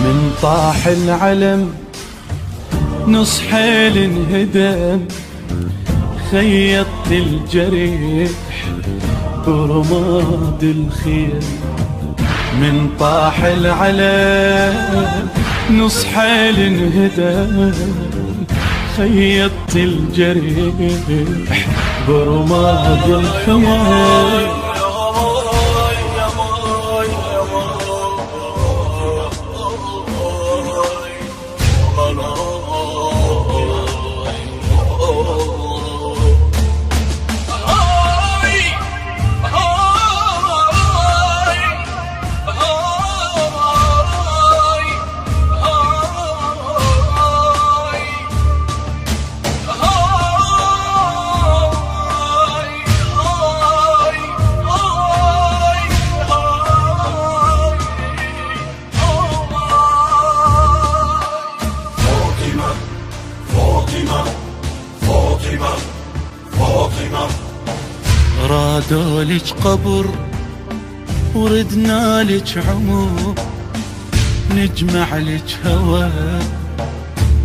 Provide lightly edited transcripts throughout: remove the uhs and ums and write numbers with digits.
من طاح العلم نص حيل انهدم، خيطت الجريح برماد الخيل. من طاح العلم نص حيل انهدم، خيطت الجريح برماد الخيل. رادولك قبر وردنا لك عمر، نجمع لك هوى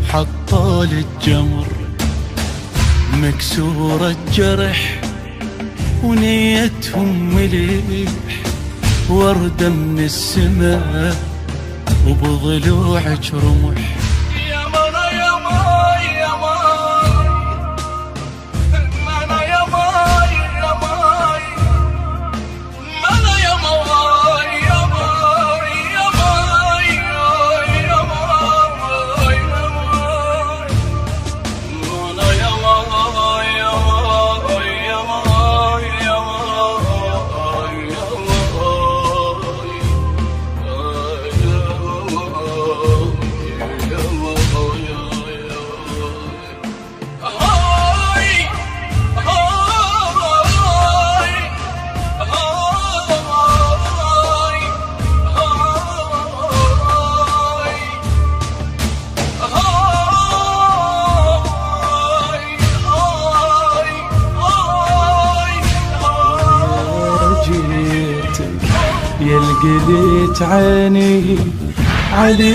حطولك جمر. مكسورة جرح ونيتهم مليح، وردة من السماء وبضلوعك رمح. يلقيت عيني عليك،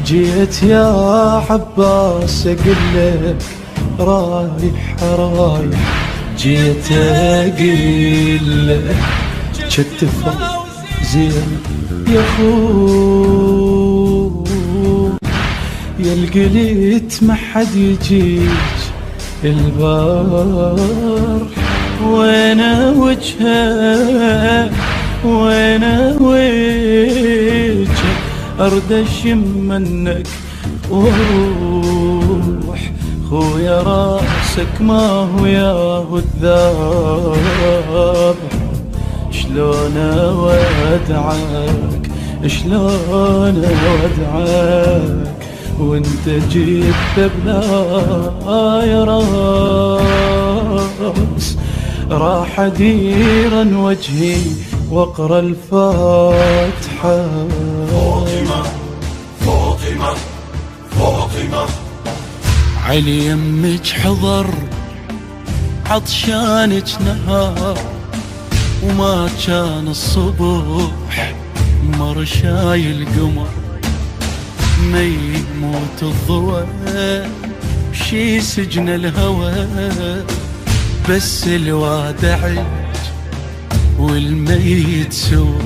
جيت يا عباس اقلك رايح رايح، جيت اقلك شتفة زين يا خو، يلقيت ما حد يجيك البار، وانا وجهه وانا وجهه ارد اشم منك واروح. خويا راسك ما هو ياهو الذابح، شلون اودعك شلون اودعك وانت جيت بلا يا راس. راح اديرا وجهي واقرا الفاتحة. فاطمة فاطمة فاطمة، علي يمك حضر عطشانك نهار، وما كان الصبح مر شايل قمر. ما يموت الضوء بشي سجن الهوى، بس الوادع والميت سوى.